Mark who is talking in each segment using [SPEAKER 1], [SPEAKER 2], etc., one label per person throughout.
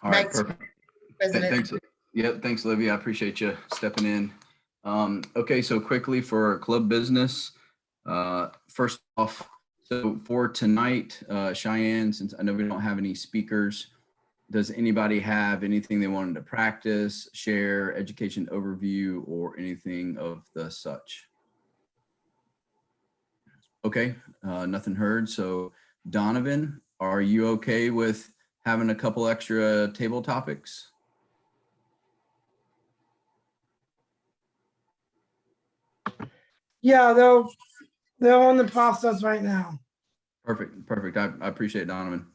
[SPEAKER 1] All right,
[SPEAKER 2] Back to
[SPEAKER 1] perfect.
[SPEAKER 2] President.
[SPEAKER 1] Thanks. Yep, thanks, Olivia. I appreciate you stepping in. Okay, so quickly for club business. First off, so for tonight, Cheyenne, since I know we don't have any speakers, does anybody have anything they wanted to practice, share, education overview, or anything of the such? Okay, nothing heard. So Donovan, are you okay with having a couple extra table topics?
[SPEAKER 3] Yeah, they're on the process right now.
[SPEAKER 1] Perfect. I appreciate it, Donovan.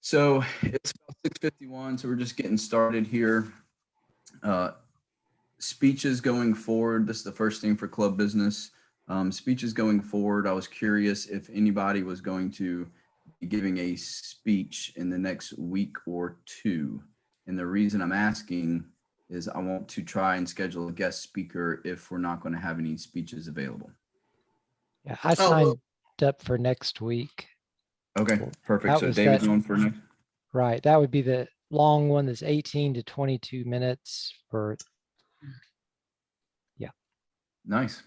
[SPEAKER 1] So it's about 6:51, so we're just getting started here. Speeches going forward, this is the first thing for club business. Speeches going forward, I was curious if anybody was going to be giving a speech in the next week or two. And the reason I'm asking is I want to try and schedule a guest speaker if we're not going to have any speeches available.
[SPEAKER 4] Yeah, I signed up for next week.
[SPEAKER 1] Okay, perfect.
[SPEAKER 4] That
[SPEAKER 1] So
[SPEAKER 4] was
[SPEAKER 1] David's
[SPEAKER 4] that-
[SPEAKER 1] on for next.
[SPEAKER 4] Right, that would be the long one that's 18 to 22 minutes for. Yeah.
[SPEAKER 1] Nice.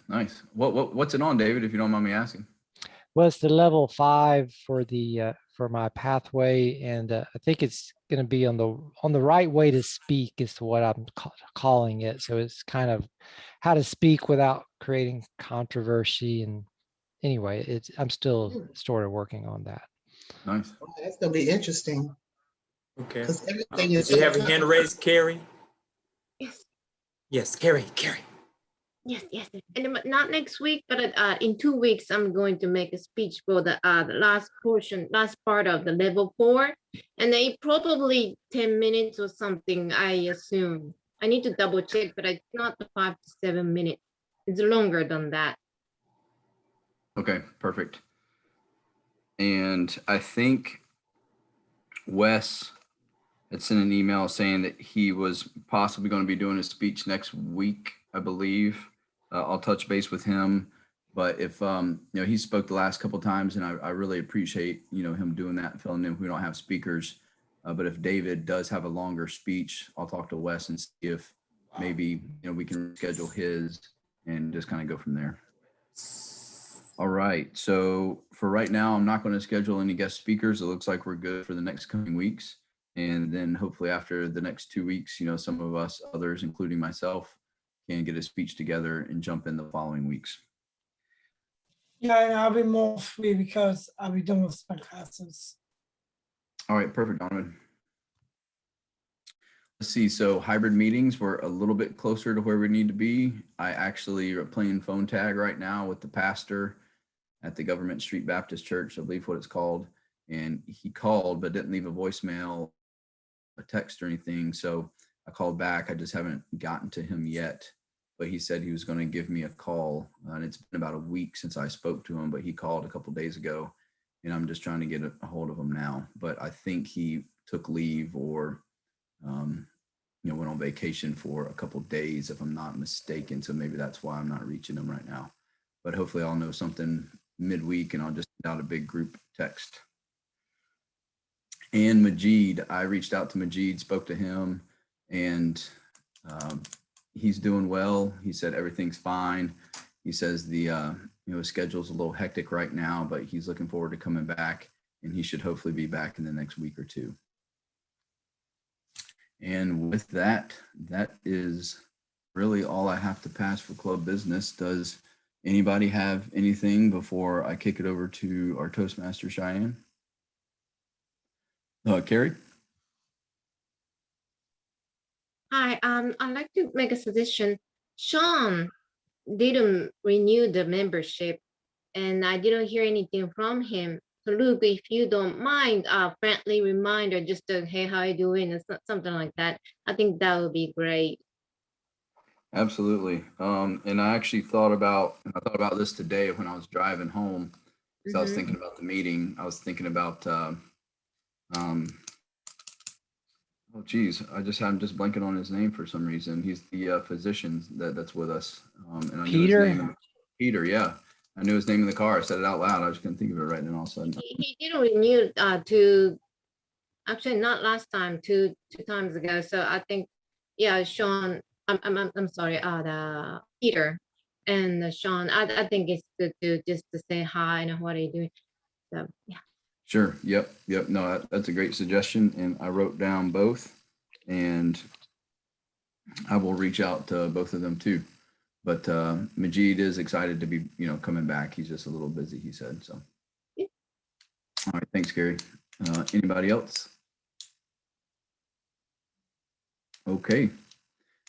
[SPEAKER 1] What's it on, David, if you don't mind me asking?
[SPEAKER 4] Well, it's the level 5 for the for my pathway, and I think it's going to be on the right way to speak is what I'm calling it. So it's kind of how to speak without creating controversy. And anyway, I'm still sort of working on that.
[SPEAKER 1] Nice.
[SPEAKER 2] Oh, that's gonna be interesting.
[SPEAKER 5] Okay.
[SPEAKER 2] Because everything is.
[SPEAKER 5] Do you have your hand raised, Carrie?
[SPEAKER 6] Yes,
[SPEAKER 5] Yes, Carrie.
[SPEAKER 6] yes. And not next week, but in 2 weeks, I'm going to make a speech for the last part of the level 4. And they probably 10 minutes or something, I assume. I need to double check, but it's not the 5 to 7 minutes. It's longer than that.
[SPEAKER 1] Okay, perfect. And I think Wes had sent an email saying that he was possibly going to be doing a speech next week, I believe. I'll touch base with him, but if he spoke the last couple of times, and I really appreciate him doing that and filling in. We don't have speakers, but if David does have a longer speech, I'll talk to Wes and see if maybe we can schedule his and just kind of go from there. All right. So for right now, I'm not going to schedule any guest speakers. It looks like we're good for the next coming weeks. And then hopefully after the next 2 weeks, some of us others, including myself, can get a speech together and jump in the following weeks.
[SPEAKER 3] Yeah, and I'll be more free because I'll be done with my classes.
[SPEAKER 1] All right. Perfect, Donovan. Let's see. So hybrid meetings, we're a little bit closer to where we need to be. I actually are playing phone tag right now with the pastor at the Government Street Baptist Church, I believe what it's called. And he called, but didn't leave a voicemail, a text or anything. So I called back. I just haven't gotten to him yet, but he said he was going to give me a call. And it's been about a week since I spoke to him, but he called a couple of days ago and I'm just trying to get a hold of him now. But I think he took leave or, went on vacation for a couple of days, if I'm not mistaken. So maybe that's why I'm not reaching him right now, but hopefully I'll know something midweek and I'll just send out a big group text. And Majid, I reached out to Majid, spoke to him, and he's doing well. He said everything's fine. He says the schedule's a little hectic right now, but he's looking forward to coming back, and he should hopefully be back in the next week or two. And with that, that is really all I have to pass for club business. Does anybody have anything before I kick it over to our Toastmaster, Cheyenne? Carrie?
[SPEAKER 6] Hi, I'd like to make a suggestion. Sean didn't renew the membership and I didn't hear anything from him. So Luke, if you don't mind, a friendly reminder, just to, hey, how you doing? And something like that. I think that would be great.
[SPEAKER 1] Absolutely. And I actually thought about this today when I was driving home. So I was thinking about the meeting. I was thinking about, oh geez, I'm just blanking on his name for some reason. He's the physician that's with us. And I knew his name. Peter, yeah. I knew his name in the car. I said it out loud. I just couldn't think of it right now all of a sudden.
[SPEAKER 6] He didn't renew to Actually, not last time, two times ago. So I think, yeah, Sean, I'm sorry, the Peter and Sean, I think it's good to just to say hi and what are you doing. So yeah.
[SPEAKER 1] Sure. Yep. No, that's a great suggestion. And I wrote down both, and I will reach out to both of them too. But Majid is excited to be, coming back. He's just a little busy, he said. So,
[SPEAKER 6] Yeah.
[SPEAKER 1] All right. Thanks, Gary. Anybody else? Okay.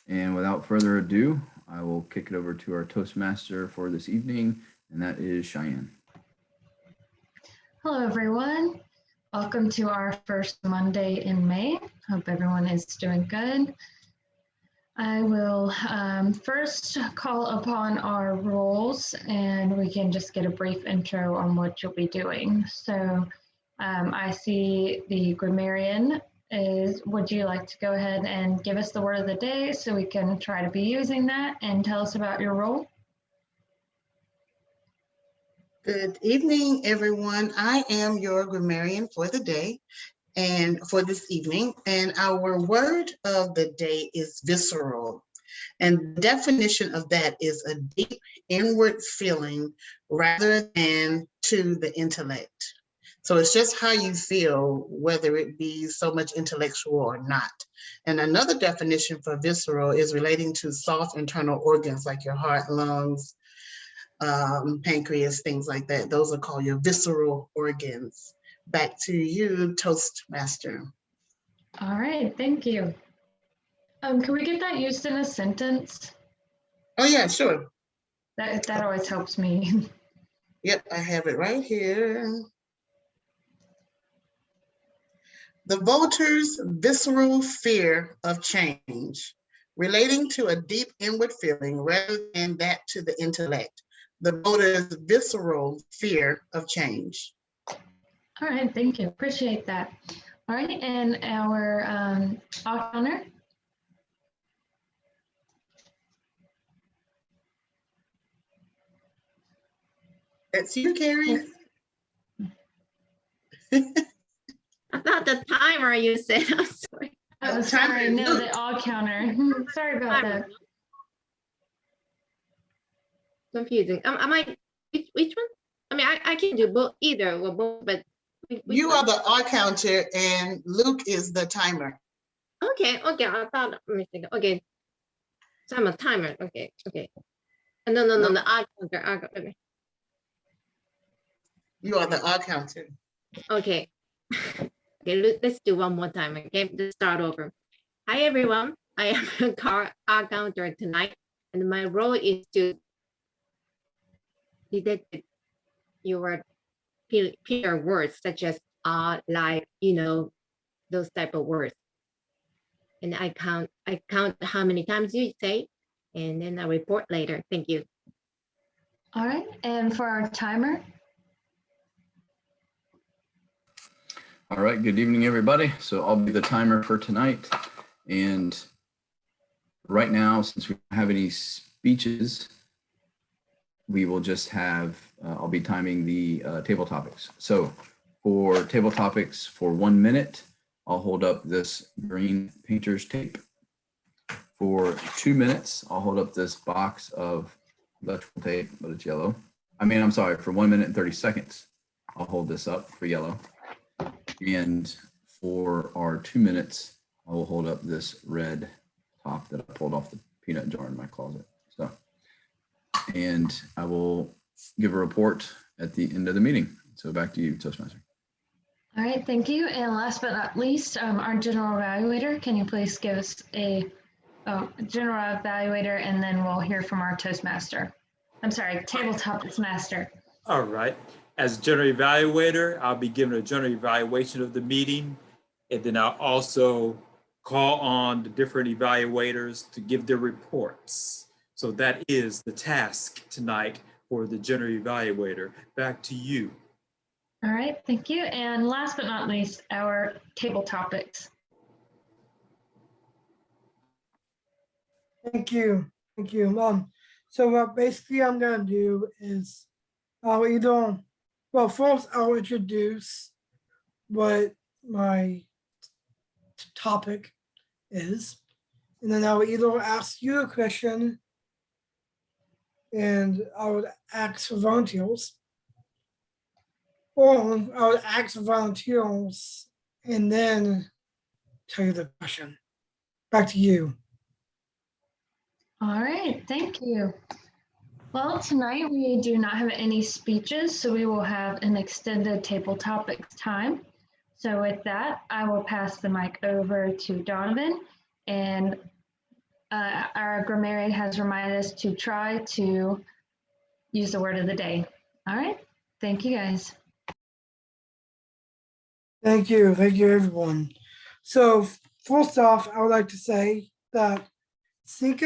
[SPEAKER 1] And without further ado, I will kick it over to our Toastmaster for this evening, and that is Cheyenne.
[SPEAKER 7] Hello, everyone. Welcome to our first Monday in May. Hope everyone is doing good. I will first call upon our rules, and we can just get a brief intro on what you'll be doing. So I see the grammarian is, would you like to go ahead and give us the word of the day so we can try to be using that and tell us about your role?
[SPEAKER 2] Good evening, everyone. I am your grammarian for the day and for this evening. And our word of the day is visceral. And the definition of that is a deep inward feeling rather than to the intellect. So it's just how you feel, whether it be so much intellectual or not. And another definition for visceral is relating to soft internal organs like your heart, lungs, pancreas, things like that. Those are called your visceral organs. Back to you, Toastmaster.
[SPEAKER 7] All right, thank you. Can we get that used in a sentence?
[SPEAKER 2] Oh yeah, sure.
[SPEAKER 7] That always helps me.
[SPEAKER 2] Yep, I have it right here. The voter's visceral fear of change, relating to a deep inward feeling rather than that to the intellect. The voter's visceral fear of change.
[SPEAKER 7] All right, thank you. Appreciate that. All right, and our counter.
[SPEAKER 2] That's you, Carrie.
[SPEAKER 6] I thought the timer you said, I'm sorry.
[SPEAKER 7] Oh, sorry, no, the all counter. Sorry about that.
[SPEAKER 6] Confusing. Am I, which one? I mean, I can do both, either or both, but.
[SPEAKER 2] You are the R counter and Luke is the timer.
[SPEAKER 6] Okay, I thought, let me think. Okay. So I'm a timer. Okay. No, the R counter. Okay.
[SPEAKER 2] You are the R counter.
[SPEAKER 6] Okay. Okay, let's do one more time. Okay, let's start over. Hi, everyone. I am a R counter tonight, and my role is to detect your peer words, such as like, those type of words. And I count how many times you say, and then I report later. Thank you.
[SPEAKER 7] All right, and for our timer.
[SPEAKER 1] All right. Good evening, everybody. So I'll be the timer for tonight. And right now, since we don't have any speeches, we will just have, I'll be timing the table topics. So for table topics for 1 minute, I'll hold up this green painter's tape. For 2 minutes, I'll hold up this box of electrical tape, but it's yellow. I'm sorry, for 1 minute and 30 seconds, I'll hold this up for yellow. And for our 2 minutes, I will hold up this red top that I pulled off the peanut jar in my closet. So, and I will give a report at the end of the meeting. So back to you, Toastmaster.
[SPEAKER 7] All right, thank you. And last but not least, our general evaluator, can you please give us a general evaluator, and then we'll hear from our Toastmaster. I'm sorry, tabletop master.
[SPEAKER 5] All right. As general evaluator, I'll be giving a general evaluation of the meeting, and then I'll also call on the different evaluators to give their reports. So that is the task tonight for the general evaluator. Back to you.
[SPEAKER 7] All right, thank you. And last but not least, our table topics.
[SPEAKER 3] Thank you. So what basically I'm gonna do is first I'll introduce what my topic is, and then I would either ask you a question and I would ask for volunteers, or I would ask for volunteers and then tell you the question. Back to you.
[SPEAKER 7] All right, thank you. Well, tonight we do not have any speeches, so we will have an extended table topics time. So with that, I will pass the mic over to Donovan, and our grammarian has reminded us to try to use the word of the day. All right, thank you guys.
[SPEAKER 3] Thank you everyone. So first off, I would like to say that since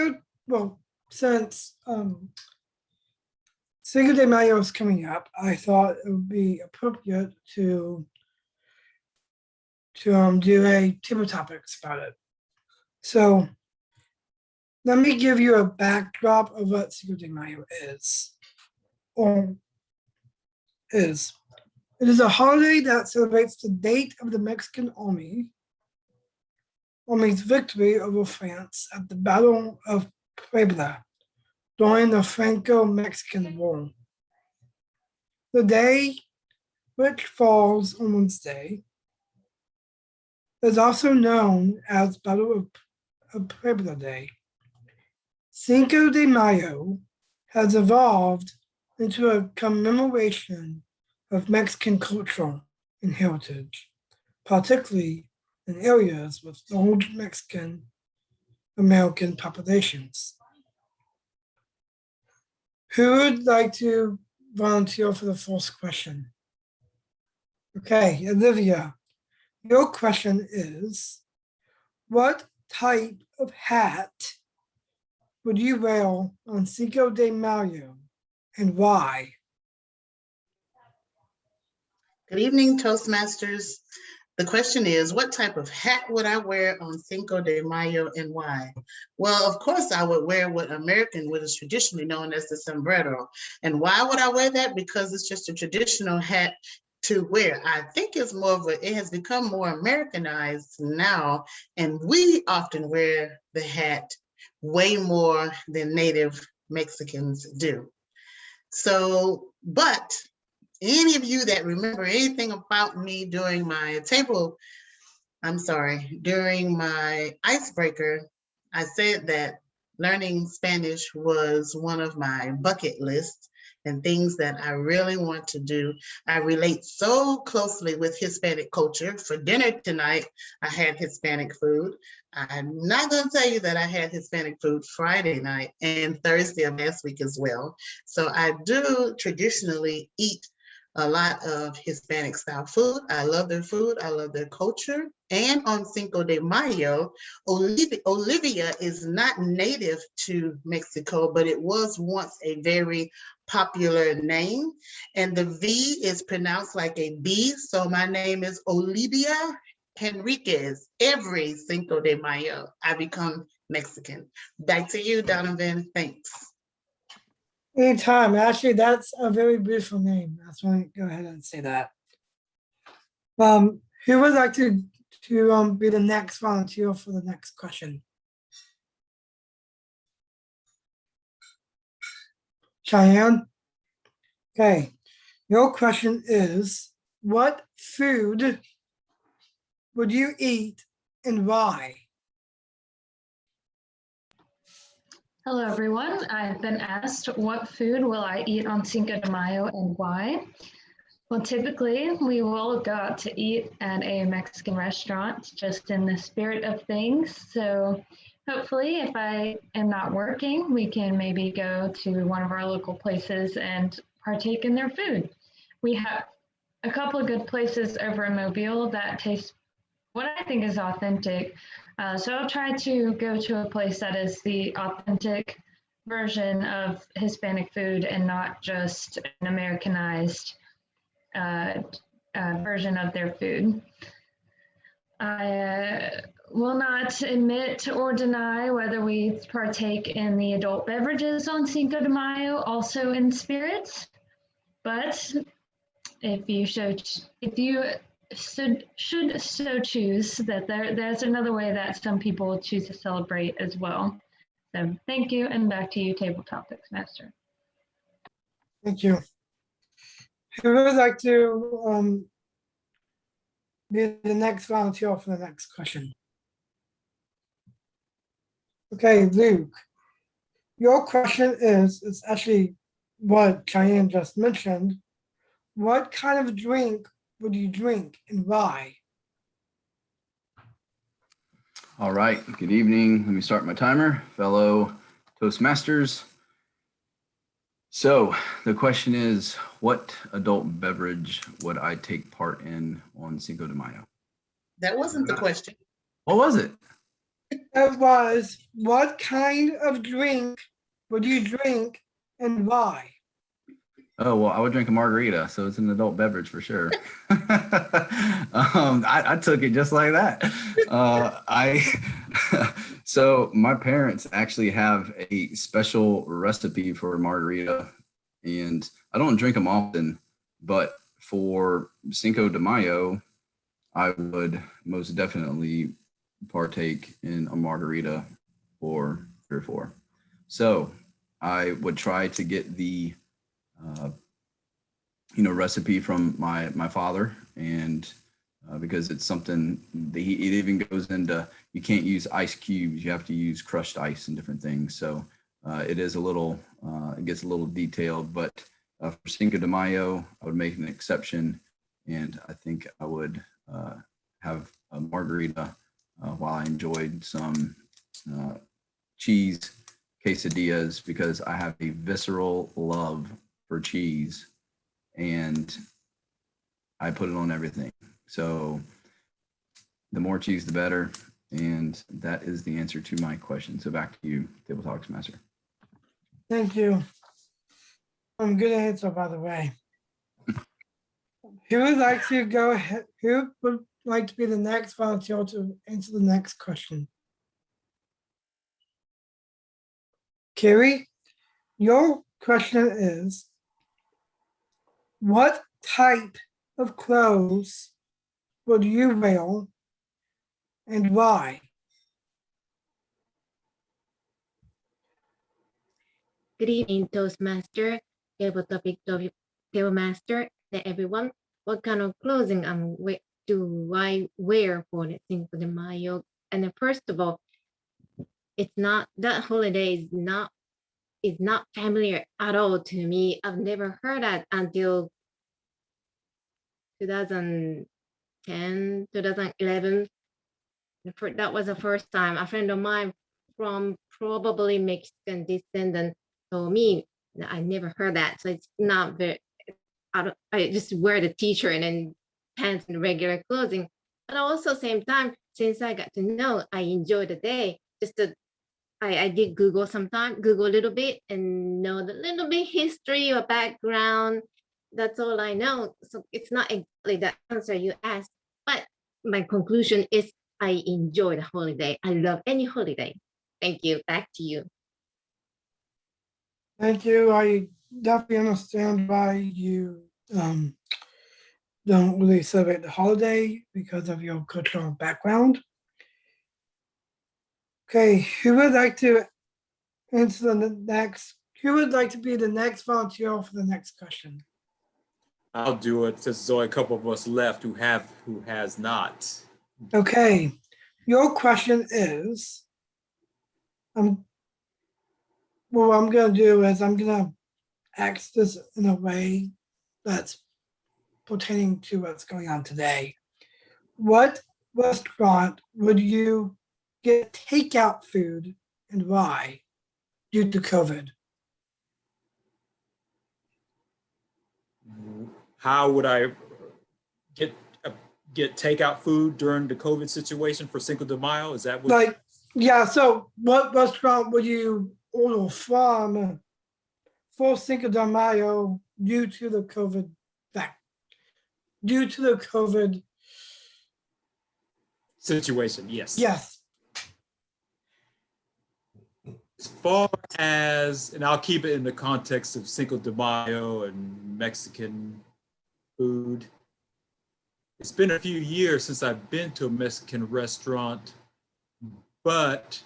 [SPEAKER 3] Cinco de Mayo is coming up, I thought it would be appropriate to do a table topics about it. So let me give you a backdrop of what Cinco de Mayo is. It is a holiday that celebrates the date of the Mexican Army's victory over France at the Battle of Puebla during the Franco-Mexican War. The day, which falls on Wednesday, is also known as Battle of Puebla Day. Cinco de Mayo has evolved into a commemoration of Mexican culture and heritage, particularly in areas with large Mexican American populations. Who would like to volunteer for the first question? Okay, Olivia, your question is, what type of hat would you wear on Cinco de Mayo and why?
[SPEAKER 2] Good evening, Toastmasters. The question is, what type of hat would I wear on Cinco de Mayo and why? Well, of course, I would wear what American is traditionally known as the sombrero. And why would I wear that? Because it's just a traditional hat to wear. I think it's it has become more Americanized now, and we often wear the hat way more than native Mexicans do. So, but any of you that remember anything about me during my during my icebreaker, I said that learning Spanish was one of my bucket lists and things that I really want to do. I relate so closely with Hispanic culture. For dinner tonight, I had Hispanic food. I'm not going to tell you that I had Hispanic food Friday night and Thursday of last week as well. So I do traditionally eat a lot of Hispanic style food. I love their food. I love their culture. And on Cinco de Mayo, Olivia is not native to Mexico, but it was once a very popular name. And the V is pronounced like a B. So my name is Olivia Henriquez. Every Cinco de Mayo, I become Mexican. Back to you, Donovan. Thanks.
[SPEAKER 3] Anytime. Actually, that's a very beautiful name. That's why I go ahead and say that. Who would like to be the next volunteer for the next question? Cheyenne? Okay. Your question is, what food would you eat and why?
[SPEAKER 7] Hello, everyone. I've been asked, what food will I eat on Cinco de Mayo and why? Well, typically we will go out to eat at a Mexican restaurant, just in the spirit of things. So hopefully if I am not working, we can maybe go to one of our local places and partake in their food. We have a couple of good places over in Mobile that taste what I think is authentic. So I'll try to go to a place that is the authentic version of Hispanic food and not just an Americanized version of their food. I will not admit or deny whether we partake in the adult beverages on Cinco de Mayo, also in spirits. But if you should so choose that there's another way that some people choose to celebrate as well. So thank you, and back to you, Tabletop Toastmaster.
[SPEAKER 3] Thank you. Who would like to be the next volunteer for the next question? Okay, Luke. Your question is, it's actually what Cheyenne just mentioned. What kind of drink would you drink and why?
[SPEAKER 1] All right, good evening. Let me start my timer, fellow Toastmasters. So the question is, what adult beverage would I take part in on Cinco de Mayo?
[SPEAKER 2] That wasn't the question.
[SPEAKER 1] What was it?
[SPEAKER 3] It was, what kind of drink would you drink and why?
[SPEAKER 1] Oh, well, I would drink a margarita, so it's an adult beverage for sure. I took it just like that. So my parents actually have a special recipe for a margarita, and I don't drink them often, but for Cinco de Mayo, I would most definitely partake in a margarita or 3 or 4. So I would try to get the recipe from my father, and because it's something that it even goes into, you can't use ice cubes, you have to use crushed ice and different things. So it is a little, it gets a little detailed, but for Cinco de Mayo, I would make an exception, and I think I would have a margarita while I enjoyed some cheese quesadillas, because I have a visceral love for cheese and I put it on everything. So the more cheese, the better. And that is the answer to my question. So back to you, Table Talks Master.
[SPEAKER 3] Thank you. Good answer, by the way. Who would like to go ahead? Who would like to be the next volunteer to answer the next question? Carrie, your question is, what type of clothes would you wear and why?
[SPEAKER 6] Good evening, Toastmaster, Table Master, and everyone. What kind of clothing do I wear for the Cinco de Mayo? And then first of all, it's not, that holiday is not familiar at all to me. I've never heard that until 2010, 2011. That was the first time a friend of mine from probably Mexican descendant told me. I never heard that, so it's not very. I just wear the t-shirt and then pants and regular clothing. But also same time, since I got to know, I enjoy the day. I did Google Google a little bit and know the little bit history or background. That's all I know. So it's not exactly the answer you asked, but my conclusion is I enjoy the holiday. I love any holiday. Thank you. Back to you.
[SPEAKER 3] Thank you. I definitely understand why you don't really celebrate the holiday because of your cultural background. Okay, who would like to answer the next? Who would like to be the next volunteer for the next question?
[SPEAKER 5] I'll do it, since there's only a couple of us left who has not.
[SPEAKER 3] Okay, your question is, what I'm gonna do is I'm gonna ask this in a way that's pertaining to what's going on today. What restaurant would you get takeout food and why due to COVID?
[SPEAKER 5] How would I get takeout food during the COVID situation for Cinco de Mayo? Is that what?
[SPEAKER 3] Yeah, so what restaurant would you order from for Cinco de Mayo due to the COVID
[SPEAKER 5] Situation, yes.
[SPEAKER 3] Yes.
[SPEAKER 5] As far as, and I'll keep it in the context of Cinco de Mayo and Mexican food, It's been a few years since I've been to a Mexican restaurant, but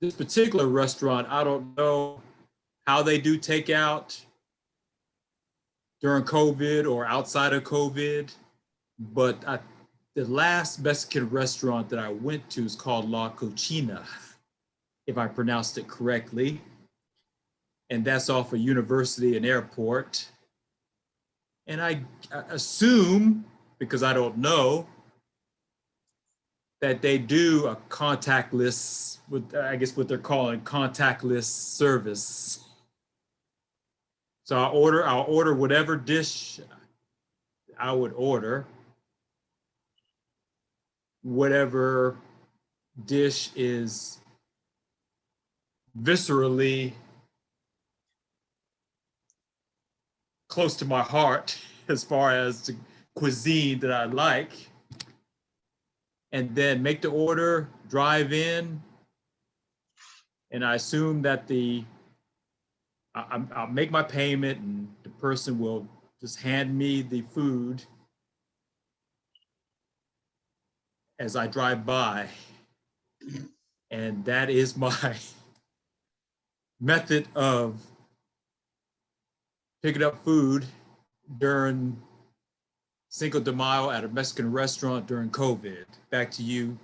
[SPEAKER 5] this particular restaurant, I don't know how they do takeout during COVID or outside of COVID, but the last Mexican restaurant that I went to is called La Cochina, if I pronounced it correctly. And that's off of University and Airport. And I assume, because I don't know, that they do a contactless, with I guess what they're calling contactless service. So I'll order whatever dish I would order, whatever dish is viscerally close to my heart as far as the cuisine that I like, and then make the order, drive in, and I assume that I'll make my payment and the person will just hand me the food as I drive by. And that is my method of picking up food during Cinco de Mayo at a Mexican restaurant during COVID. Back to you,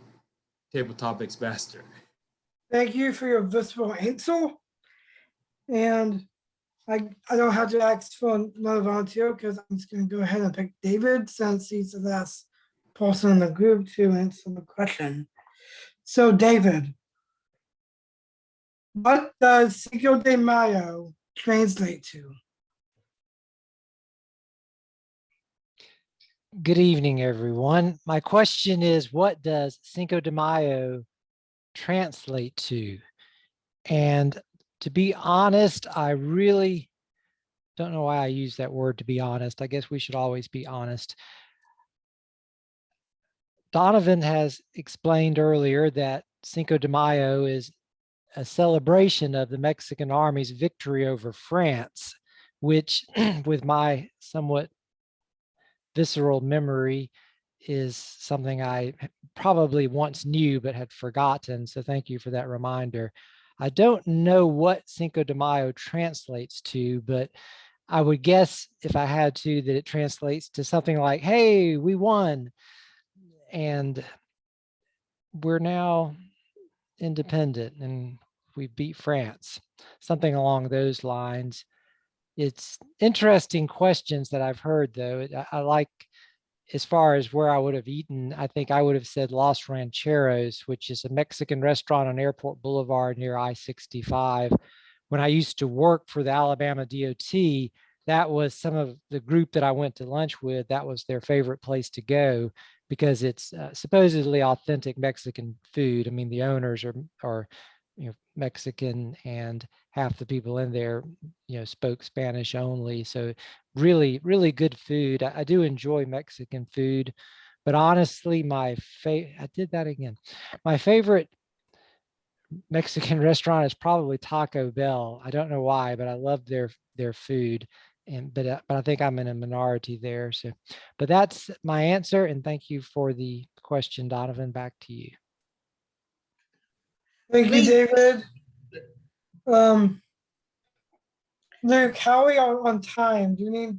[SPEAKER 5] Table Topics Master.
[SPEAKER 3] Thank you for your visceral answer. And I don't have to ask for another volunteer because I'm just going to go ahead and pick David since he's the last person in the group to answer the question. So David, what does Cinco de Mayo translate to?
[SPEAKER 4] Good evening, everyone. My question is, what does Cinco de Mayo translate to? And to be honest, I really don't know why I use that word, to be honest. I guess we should always be honest. Donovan has explained earlier that Cinco de Mayo is a celebration of the Mexican army's victory over France, which with my somewhat visceral memory is something I probably once knew but had forgotten. So thank you for that reminder. I don't know what Cinco de Mayo translates to, but I would guess if I had to that it translates to something like, hey, we won. And we're now independent and we beat France, something along those lines. It's interesting questions that I've heard, though. I like, as far as where I would have eaten, I think I would have said Los Rancheros, which is a Mexican restaurant on Airport Boulevard near I-65. When I used to work for the Alabama DOT, that was some of the group that I went to lunch with. That was their favorite place to go because it's supposedly authentic Mexican food. I mean, the owners are Mexican, and half the people in there, spoke Spanish only. So really, really good food. I do enjoy Mexican food, but honestly, I did that again. My favorite Mexican restaurant is probably Taco Bell. I don't know why, but I love their food. But I think I'm in a minority there. So, but that's my answer. And thank you for the question, Donovan. Back to you.
[SPEAKER 3] Thank you, David. Luke, how are we on time? Do you need?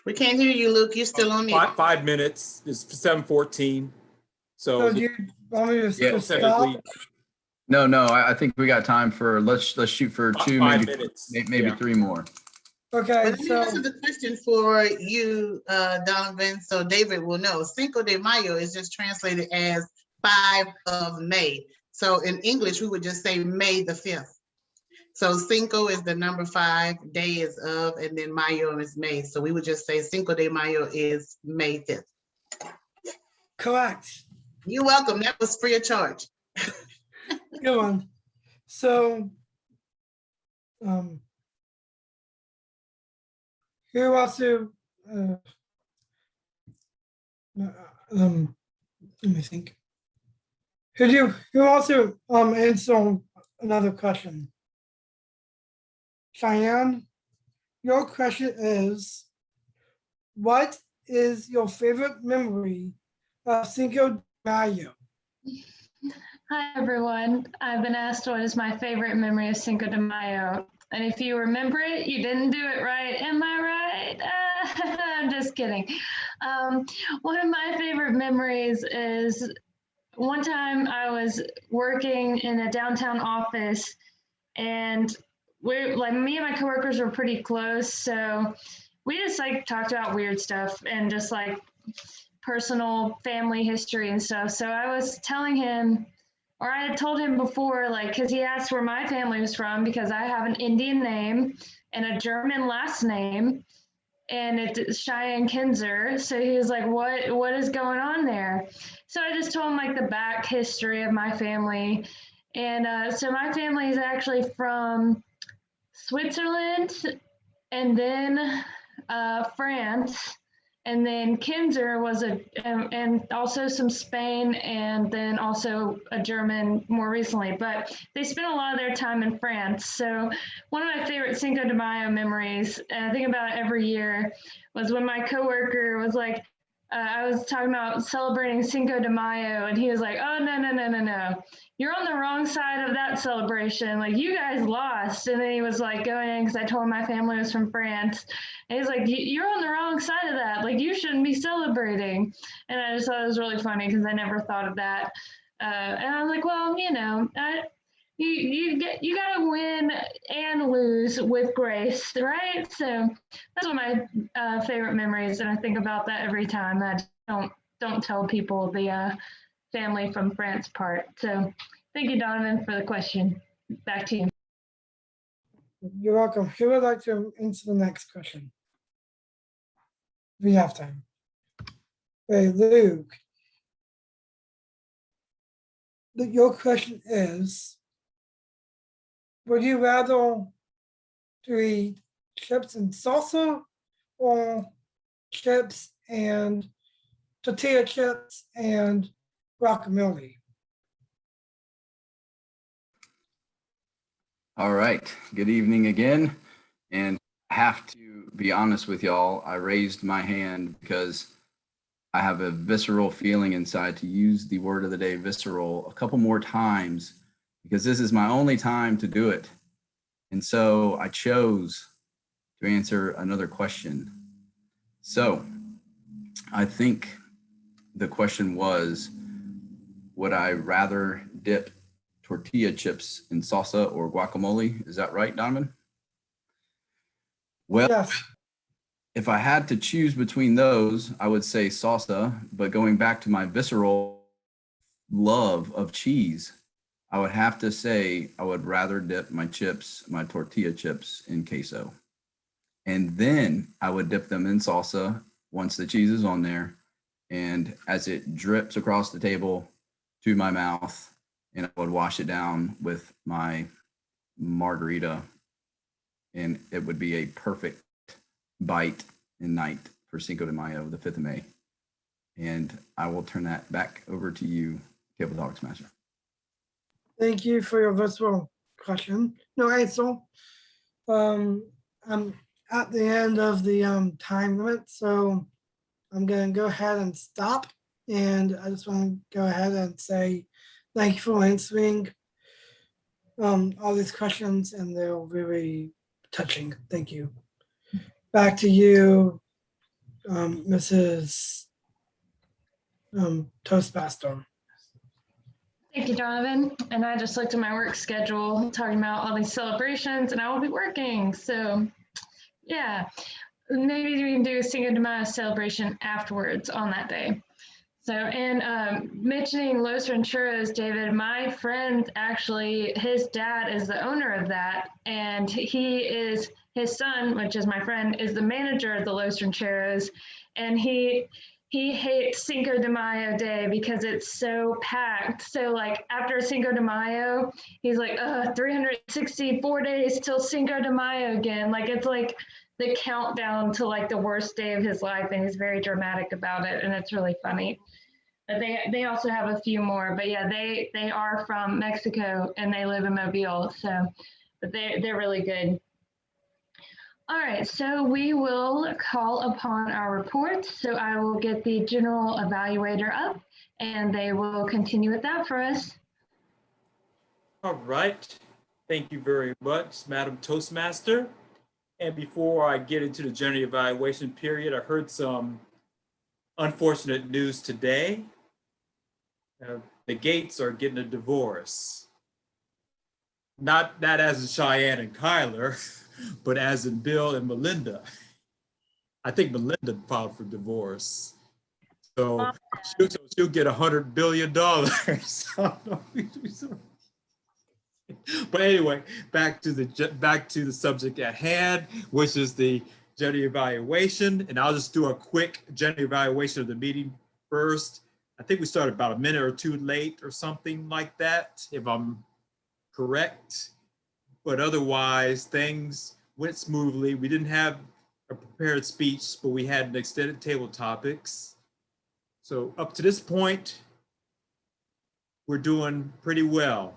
[SPEAKER 2] We can't hear you, Luke. You're still on mute.
[SPEAKER 5] 5 minutes. It's 7:14.
[SPEAKER 3] So do you want me to just stop?
[SPEAKER 1] No, I think we got time for, let's shoot for 2,
[SPEAKER 5] 5
[SPEAKER 1] maybe
[SPEAKER 5] minutes.
[SPEAKER 1] maybe 3 more.
[SPEAKER 3] Okay,
[SPEAKER 2] But let me answer the question for you, Donovan, so David will know. Cinco de Mayo is just translated as 5 of May. So in English, we would just say May the 5th. So Cinco is the number 5, day is of, and then Mayo is May. So we would just say Cinco de Mayo is May 5th.
[SPEAKER 3] Correct.
[SPEAKER 2] You're welcome. That was free of charge.
[SPEAKER 3] Good one. So, who wants to? Let me think. Who wants to answer another question? Cheyenne, Your question is, what is your favorite memory of Cinco de Mayo?
[SPEAKER 7] Hi, everyone. I've been asked what is my favorite memory of Cinco de Mayo. And if you remember it, you didn't do it right. Am I right? I'm just kidding. One of my favorite memories is one time I was working in a downtown office, and me and my coworkers were pretty close. So we just like talked about weird stuff and just like personal family history and stuff. So I was telling him, or I had told him before, like, because he asked where my family was from, because I have an Indian name and a German last name, and it's Cheyenne Kinzer. So he was like, what is going on there? So I just told him like the back history of my family. And so my family is actually from Switzerland, and then France, and then Kinzer was and also some Spain, and then also a German more recently, but they spent a lot of their time in France. So one of my favorite Cinco de Mayo memories, and I think about it every year, was when my coworker was like, I was talking about celebrating Cinco de Mayo, and he was like, oh, no. You're on the wrong side of that celebration. Like, you guys lost. And then he was like going in, because I told him my family was from France. And he's like, you're on the wrong side of that. Like, you shouldn't be celebrating. And I just thought it was really funny, because I never thought of that. And I was like, well, you know, you gotta win and lose with grace, right? So that's one of my favorite memories, and I think about that every time. I don't tell people the family from France part. So thank you, Donovan, for the question. Back to you.
[SPEAKER 3] You're welcome. Who would like to answer the next question? We have time. Hey, Luke. Your question is, would you rather to eat chips and salsa or chips and tortilla chips and guacamole?
[SPEAKER 1] All right. Good evening again. And I have to be honest with y'all. I raised my hand because I have a visceral feeling inside to use the word of the day, visceral, a couple more times, because this is my only time to do it. And so I chose to answer another question. So I think the question was, would I rather dip tortilla chips in salsa or guacamole? Is that right, Donovan? Well,
[SPEAKER 3] Yes.
[SPEAKER 1] if I had to choose between those, I would say salsa, but going back to my visceral love of cheese, I would have to say I would rather dip my chips, my tortilla chips, in queso. And then I would dip them in salsa once the cheese is on there. And as it drips across the table to my mouth, and I would wash it down with my margarita, and it would be a perfect bite and night for Cinco de Mayo, the 5th of May. And I will turn that back over to you, Table Talks Master.
[SPEAKER 3] Thank you for your visceral question. No answer. I'm at the end of the time limit, so I'm going to go ahead and stop. And I just want to go ahead and say thank you for answering all these questions, and they're very touching. Thank you. Back to you, Mrs. Toastmaster.
[SPEAKER 7] Thank you, Donovan. And I just looked at my work schedule, talking about all these celebrations, and I will be working. So yeah, maybe we can do a Cinco de Mayo celebration afterwards on that day. So, and mentioning Los Rancheros, David, my friend, actually, his dad is the owner of that, and his son, which is my friend, is the manager of the Los Rancheros, and he hates Cinco de Mayo Day because it's so packed. So like after Cinco de Mayo, he's like, 364 days till Cinco de Mayo again. Like it's like the countdown to like the worst day of his life, and he's very dramatic about it, and it's really funny. But they also have a few more, but yeah, they are from Mexico and they live in Mobile, so but they're really good. All right, so we will call upon our reports. So I will get the general evaluator up and they will continue with that for us.
[SPEAKER 5] All right. Thank you very much, Madam Toastmaster. And before I get into the general evaluation period, I heard some unfortunate news today. The Gates are getting a divorce. Not as in Cheyenne and Kyler, but as in Bill and Melinda. I think Melinda filed for divorce. So she'll get $100 billion. But anyway, back to the subject at hand, which is the general evaluation. And I'll just do a quick general evaluation of the meeting first. I think we started about a minute or two late or something like that, if I'm correct. But otherwise, things went smoothly. We didn't have a prepared speech, but we had an extended table topics. So up to this point, we're doing pretty well.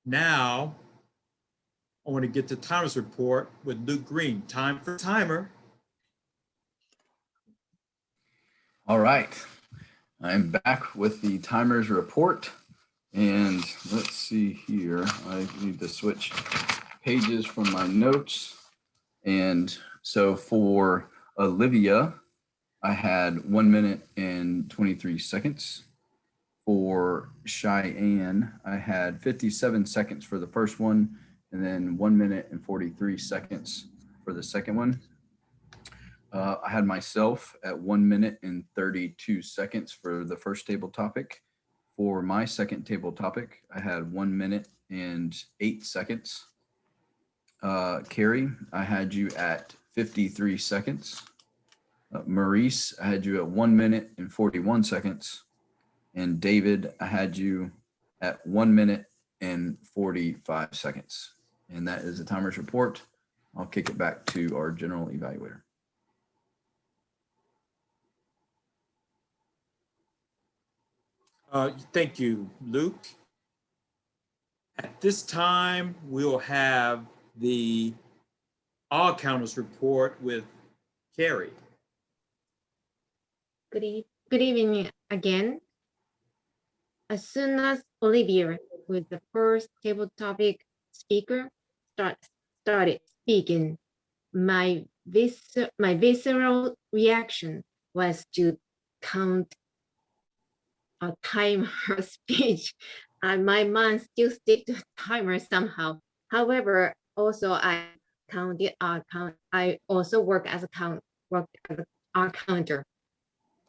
[SPEAKER 5] Now, I want to get to Timer's report with Luke Green. Time for timer.
[SPEAKER 1] All right. I'm back with the timer's report. And let's see here. I need to switch pages from my notes. And so for Olivia, I had 1 minute and 23 seconds. For Cheyenne, I had 57 seconds for the first one, and then 1 minute and 43 seconds for the second one. I had myself at 1 minute and 32 seconds for the first table topic. For my second table topic, I had 1 minute and 8 seconds. Carrie, I had you at 53 seconds. Maurice, I had you at 1 minute and 41 seconds. And David, I had you at 1 minute and 45 seconds. And that is the timer's report. I'll kick it back to our general evaluator.
[SPEAKER 5] Thank you, Luke. At this time, we'll have the all counters report with Carrie.
[SPEAKER 6] Good evening again. As soon as Olivia, who is the first table topic speaker, started speaking, my visceral reaction was to count or time her speech. My mind still stick to timer somehow. However, also I also work as a counter.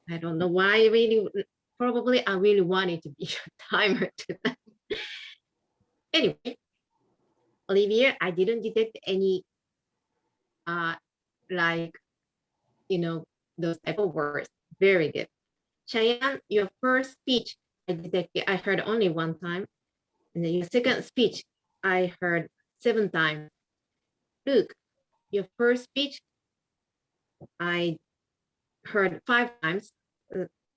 [SPEAKER 6] I don't know why I really wanted to be a timer to that. Anyway, Olivia, I didn't detect any those type of words. Very good. Cheyenne, your first speech, I heard only one time. And then your second speech, I heard 7 times. Luke, your first speech, I heard 5 times.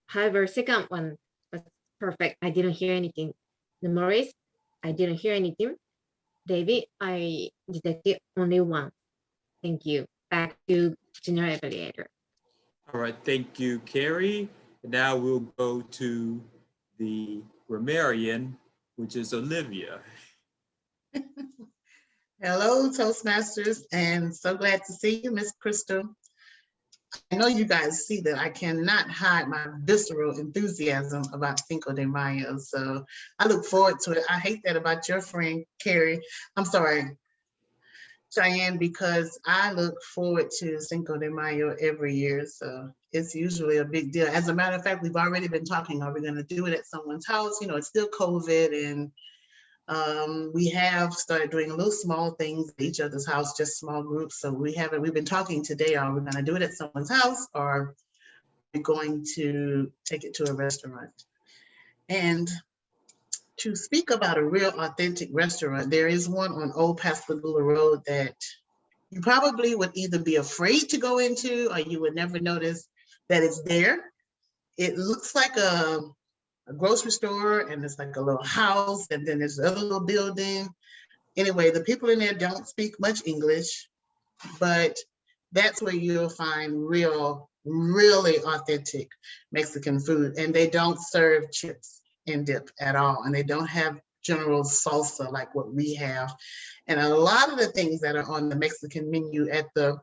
[SPEAKER 6] However, second one was perfect. I didn't hear anything. The Maurice, I didn't hear anything. David, I detected only one. Thank you. Back to general evaluator.
[SPEAKER 5] All right, thank you, Carrie. And now we'll go to the grammarian, which is Olivia.
[SPEAKER 2] Hello, Toastmasters, and so glad to see you, Miss Crystal. I know you guys see that I cannot hide my visceral enthusiasm about Cinco de Mayo, so I look forward to it. I hate that about your friend, Carrie. I'm sorry, Cheyenne, because I look forward to Cinco de Mayo every year, so it's usually a big deal. As a matter of fact, we've already been talking, are we going to do it at someone's house? You know, it's still COVID, and we have started doing little small things at each other's house, just small groups. So we've been talking today, are we going to do it at someone's house, or are we going to take it to a restaurant? And to speak about a real authentic restaurant, there is one on Old Pascagoula Road that you probably would either be afraid to go into or you would never notice that it's there. It looks like a grocery store, and it's like a little house, and then there's another little building. Anyway, the people in there don't speak much English. but that's where you'll find really authentic Mexican food. And they don't serve chips and dip at all. And they don't have general salsa like what we have. And a lot of the things that are on the Mexican menu at the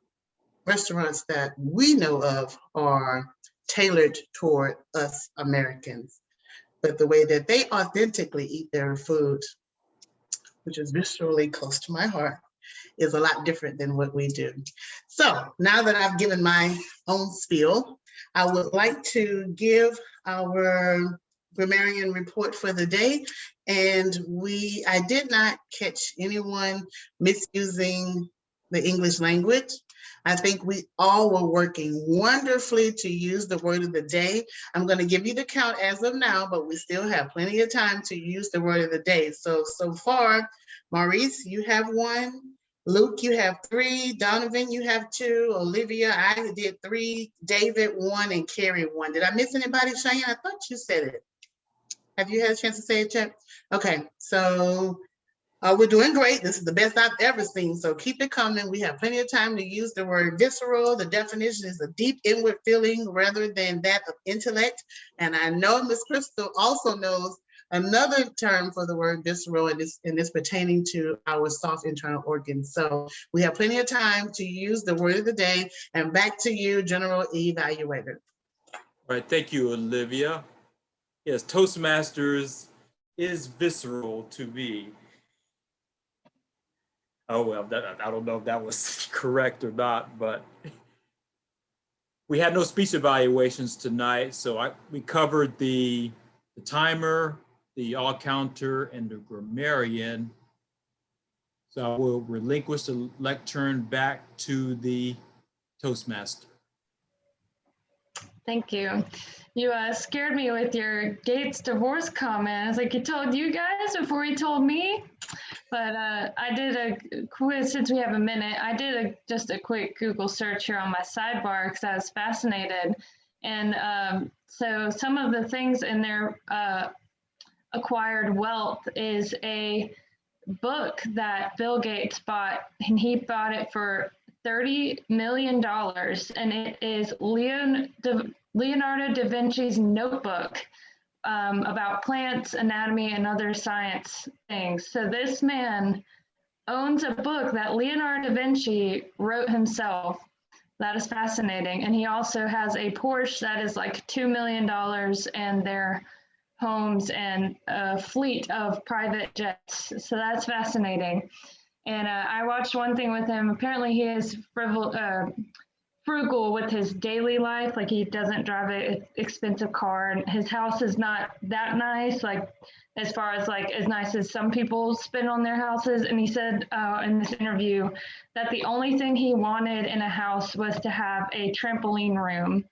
[SPEAKER 2] restaurants that we know of are tailored toward us Americans. But the way that they authentically eat their food, which is viscerally close to my heart, is a lot different than what we do. So now that I've given my own spiel, I would like to give our grammarian report for the day. And I did not catch anyone misusing the English language. I think we all were working wonderfully to use the word of the day. I'm going to give you the count as of now, but we still have plenty of time to use the word of the day. So far, Maurice, you have 1. Luke, you have 3. Donovan, you have 2. Olivia, I did 3. David, 1, and Carrie, 1. Did I miss anybody, Cheyenne? I thought you said it. Have you had a chance to say it, Chet? Okay, so we're doing great. This is the best I've ever seen, so keep it coming. We have plenty of time to use the word visceral. The definition is a deep inward feeling rather than that of intellect. And I know Miss Crystal also knows another term for the word visceral, and this pertaining to our soft internal organs. So we have plenty of time to use the word of the day. And back to you, General Evaluator.
[SPEAKER 5] All right, thank you, Olivia. Yes, Toastmasters is visceral to me. Oh, well, I don't know if that was correct or not, but we had no speech evaluations tonight. So we covered the timer, the all counter, and the grammarian. So I will relinquish the lectern back to the Toastmaster.
[SPEAKER 7] Thank you. You scared me with your Gates divorce comment. I was like, he told you guys before he told me. But I did a quiz, since we have a minute, I did just a quick Google search here on my sidebar because I was fascinated. And so some of the things in their acquired wealth is a book that Bill Gates bought, and he bought it for $30 million. And it is Leonardo da Vinci's notebook about plants, anatomy, and other science things. So this man owns a book that Leonardo da Vinci wrote himself. That is fascinating. And he also has a Porsche that is like $2 million, and their homes and a fleet of private jets. So that's fascinating. And I watched one thing with him. Apparently he is frugal with his daily life. Like, he doesn't drive an expensive car, and his house is not that nice, like as far as like as nice as some people spend on their houses. And he said in this interview that the only thing he wanted in a house was to have a trampoline room.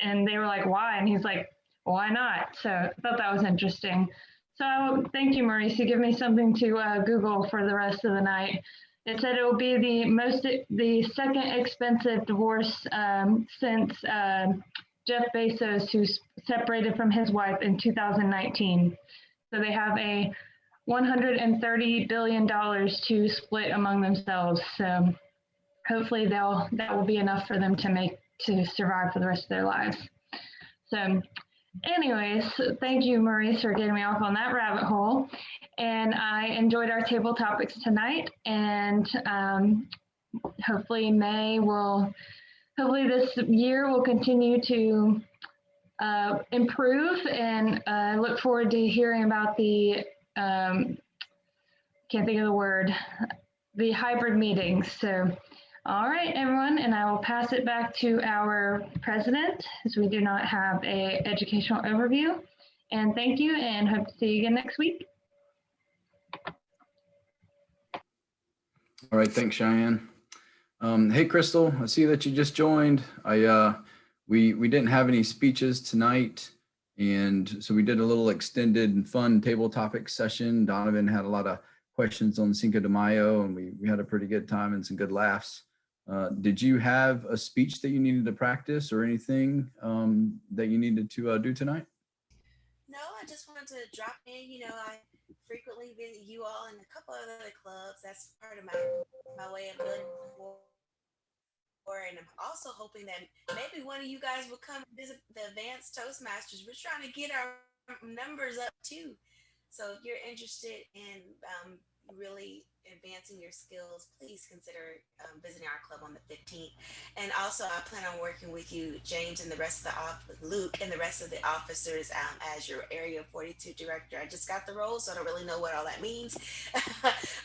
[SPEAKER 7] And they were like, why? And he's like, why not? So I thought that was interesting. So thank you, Maurice. You give me something to Google for the rest of the night. It said it will be the second expensive divorce since Jeff Bezos, who separated from his wife in 2019. So they have a $130 billion to split among themselves. So hopefully that will be enough for them to survive for the rest of their lives. So anyways, thank you, Maurice, for getting me off on that rabbit hole. And I enjoyed our table topics tonight. And hopefully this year will continue to improve. And I look forward to hearing about the, can't think of the word, the hybrid meetings. So, all right, everyone, and I will pass it back to our president, as we do not have an educational overview. And thank you, and hope to see you again next week.
[SPEAKER 1] All right, thanks, Cheyenne. Hey, Crystal, I see that you just joined. We didn't have any speeches tonight, and so we did a little extended and fun table topic session. Donovan had a lot of questions on Cinco de Mayo, and we had a pretty good time and some good laughs. Did you have a speech that you needed to practice or anything that you needed to do tonight?
[SPEAKER 8] No, I just wanted to drop in. You know, I frequently visit you all in a couple of other clubs. That's part of my way of building rapport And I'm also hoping that maybe one of you guys will come visit the Advanced Toastmasters. We're trying to get our numbers up too. So if you're interested in really advancing your skills, please consider visiting our club on the 15th. And also, I plan on working with you, James, and the rest of the Luke and the rest of the officers as your Area 42 director. I just got the role, so I don't really know what all that means.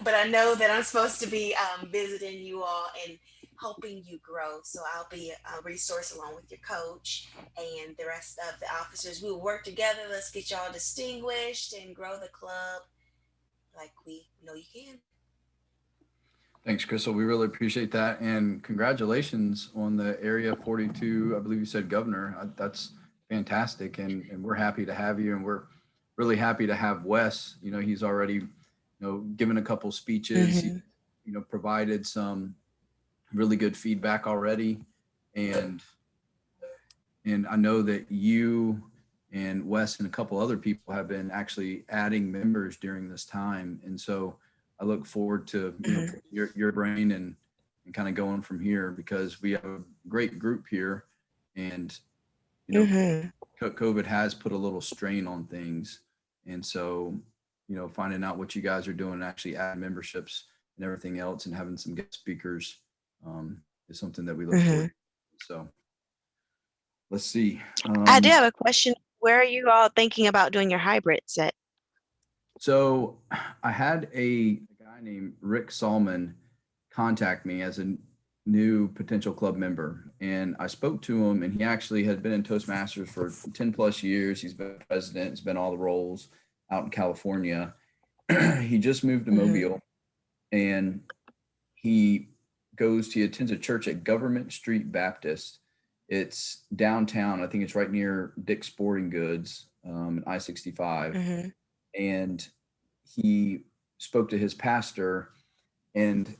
[SPEAKER 8] But I know that I'm supposed to be visiting you all and helping you grow. So I'll be a resource along with your coach and the rest of the officers. We will work together. Let's get y'all distinguished and grow the club like we know you can.
[SPEAKER 1] Thanks, Crystal. We really appreciate that. And congratulations on the Area 42, I believe you said governor. That's fantastic. And we're happy to have you. And we're really happy to have Wes. You know, he's already, given a couple speeches, he, provided some really good feedback already. And I know that you and Wes and a couple other people have been actually adding members during this time. And so I look forward to your brain and kind of going from here, because we have a great group here, and COVID has put a little strain on things, and so finding out what you guys are doing and actually add memberships and everything else and having some guest speakers is something that we look forward to. So let's see.
[SPEAKER 9] I do have a question. Where are you all thinking about doing your hybrid set?
[SPEAKER 1] So I had a guy named Rick Salman contact me as a new potential club member. And I spoke to him, and he actually had been in Toastmasters for 10 plus years. He's been president, he's been all the roles out in California. He just moved to Mobile, and he attends a church at Government Street Baptist. It's downtown. I think it's right near Dick's Sporting Goods, I-65. And he spoke to his pastor and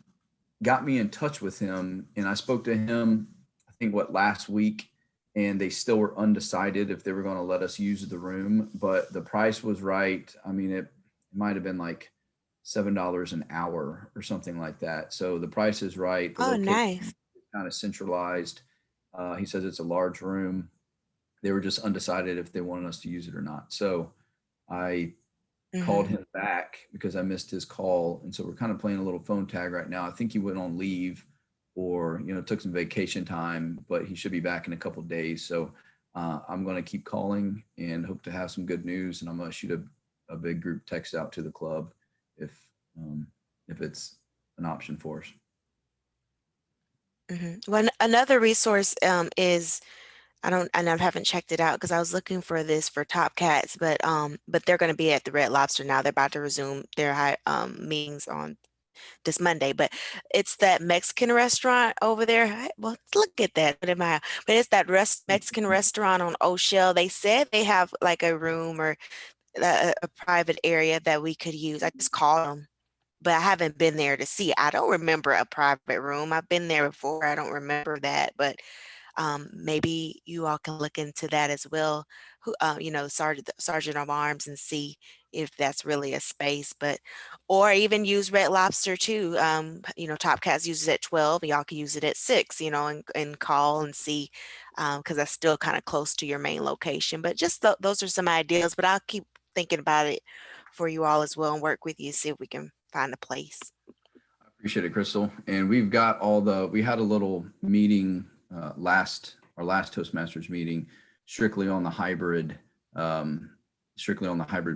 [SPEAKER 1] got me in touch with him. And I spoke to him, I think last week, and they still were undecided if they were going to let us use the room, but the price was right. I mean, it might've been like $7 an hour or something like that. So the price is right. The
[SPEAKER 9] nice.
[SPEAKER 1] Kind of centralized. He says it's a large room. They were just undecided if they wanted us to use it or not. So I called him back because I missed his call. And so we're kind of playing a little phone tag right now. I think he went on leave or, took some vacation time, but he should be back in a couple of days. So I'm going to keep calling and hope to have some good news. And I'm going to shoot a big group text out to the club if it's an option for us.
[SPEAKER 9] Well, another resource is, I haven't checked it out because I was looking for this for Top Cats, but they're going to be at the Red Lobster now. They're about to resume their meetings on this Monday, but it's that Mexican restaurant over there. Well, look at that. But it's that Mexican restaurant on O'Shell. They said they have like a room or a private area that we could use. I just called them, but I haven't been there to see. I don't remember a private room. I've been there before. I don't remember that, but maybe you all can look into that as well. Sergeant of Arms, and see if that's really a space, or even use Red Lobster too. Top Cats uses it at 12. Y'all can use it at 6, and call and see, because that's still kind of close to your main location. But just those are some ideas, but I'll keep thinking about it for you all as well and work with you, see if we can find a place.
[SPEAKER 1] I appreciate it, Crystal. And we've got we had a little meeting our last Toastmasters meeting strictly on the hybrid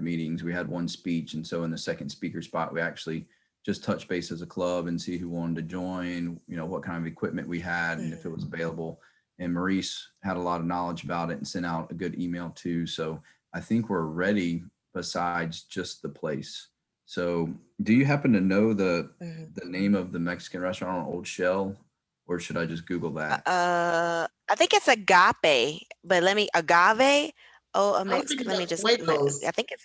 [SPEAKER 1] meetings. We had one speech, and so in the second speaker spot we actually just touch base as a club and see who wanted to join, what kind of equipment we had and if it was available. And Maurice had a lot of knowledge about it and sent out a good email too. So I think we're ready besides just the place. So do you happen to know the name of the Mexican restaurant on Old Shell? Or should I just Google that?
[SPEAKER 9] I think it's Agave, but agave. Oh, Mexican. Let me just.
[SPEAKER 2] Fuegos.
[SPEAKER 9] I think it's.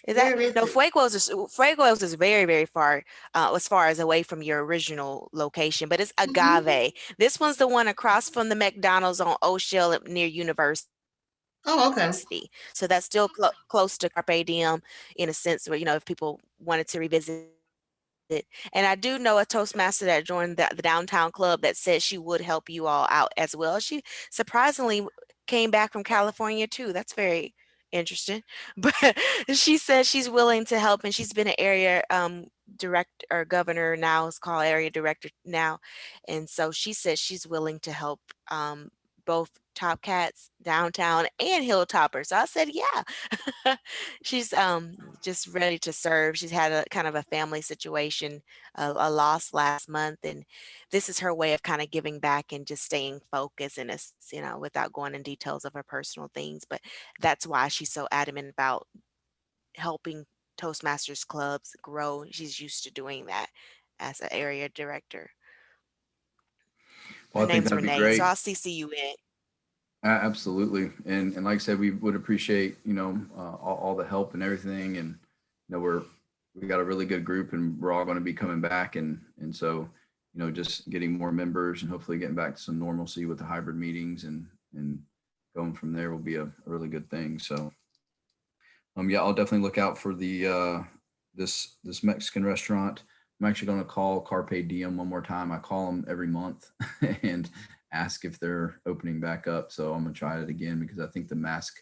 [SPEAKER 9] Is that no? Fuegos is very, very far, as far as away from your original location. But it's Agave. This one's the one across from the McDonald's on O'Shell near University.
[SPEAKER 2] Oh, okay.
[SPEAKER 9] So that's still close to Carpe Diem in a sense where, if people wanted to revisit it. And I do know a Toastmaster that joined the downtown club that said she would help you all out as well. She surprisingly came back from California too. That's very interesting. But she says she's willing to help, and she's been an area director or governor now. It's called area director now. And so she says she's willing to help both Top Cats downtown and Hilltoppers. So I said, yeah. She's just ready to serve. She's had a kind of a family situation, a loss last month, and this is her way of kind of giving back and just staying focused and, without going in details of her personal things. But that's why she's so adamant about helping Toastmasters clubs grow. She's used to doing that as an area director. Her
[SPEAKER 1] Well, I think
[SPEAKER 9] name's
[SPEAKER 1] that'd be
[SPEAKER 9] Renee, so
[SPEAKER 1] great.
[SPEAKER 9] I'll CC you in.
[SPEAKER 1] Absolutely. And like I said, we would appreciate, all the help and everything. And, we got a really good group, and we're all going to be coming back. And so, just getting more members and hopefully getting back to some normalcy with the hybrid meetings and going from there will be a really good thing. So, yeah, I'll definitely look out for the, this Mexican restaurant. I'm actually going to call Carpe Diem one more time. I call them every month and ask if they're opening back up. So I'm going to try it again, because I think the mask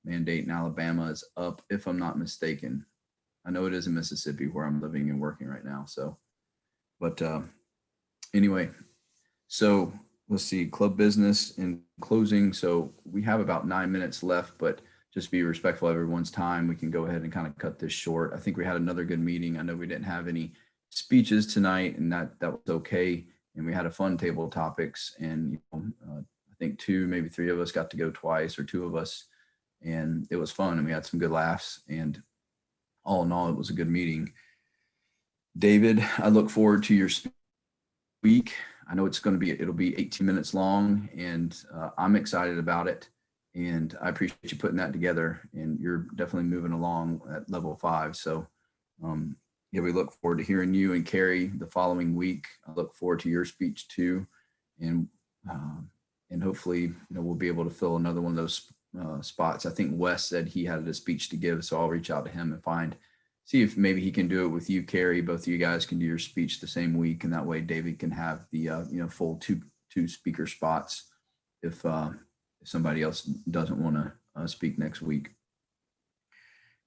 [SPEAKER 1] mandate in Alabama is up, if I'm not mistaken. I know it is in Mississippi, where I'm living and working right now. So, but anyway, so let's see, club business in closing. So we have about 9 minutes left, but just be respectful of everyone's time. We can go ahead and kind of cut this short. I think we had another good meeting. I know we didn't have any speeches tonight, and that was okay. And we had a fun table topics, and I think 2, maybe 3 of us got to go twice, or 2 of us, and it was fun, and we had some good laughs. And all in all, it was a good meeting. David, I look forward to your week. I know it'll be 18 minutes long, and I'm excited about it. And I appreciate you putting that together, and you're definitely moving along at level 5. So yeah, we look forward to hearing you and Carrie the following week. I look forward to your speech too. And hopefully, we'll be able to fill another one of those spots. I think Wes said he had a speech to give, so I'll reach out to him and see if maybe he can do it with you, Carrie. Both of you guys can do your speech the same week, and that way David can have the full two speaker spots if somebody else doesn't want to speak next week.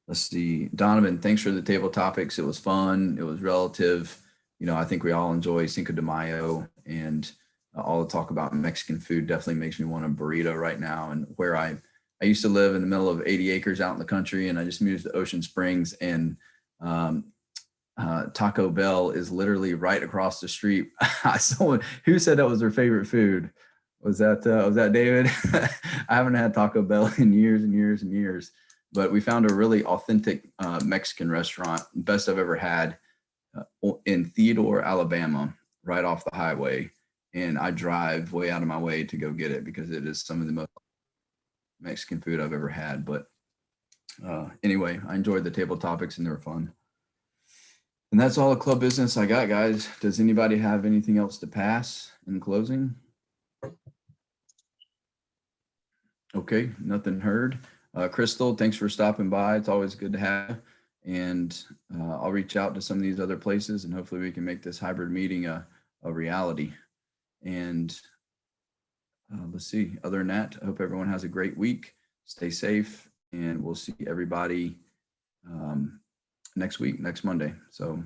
[SPEAKER 1] Let's see, Donovan, thanks for the table topics. It was fun. It was relative. I think we all enjoy Cinco de Mayo, and all the talk about Mexican food definitely makes me want a burrito right now. And where I used to live in the middle of 80 acres out in the country, and I just moved to Ocean Springs, and Taco Bell is literally right across the street. Someone who said that was their favorite food. Was that David? I haven't had Taco Bell in years and years and years, but we found a really authentic Mexican restaurant, best I've ever had, in Theodore, Alabama, right off the highway. And I drive way out of my way to go get it, because it is some of the most Mexican food I've ever had. But anyway, I enjoyed the table topics, and they were fun. And that's all the club business I got, guys. Does anybody have anything else to pass in closing? Okay, nothing heard. Crystal, thanks for stopping by. It's always good to have you. And I'll reach out to some of these other places, and hopefully we can make this hybrid meeting a reality. And let's see, other than that, I hope everyone has a great week. Stay safe, and we'll see everybody next week, next Monday. So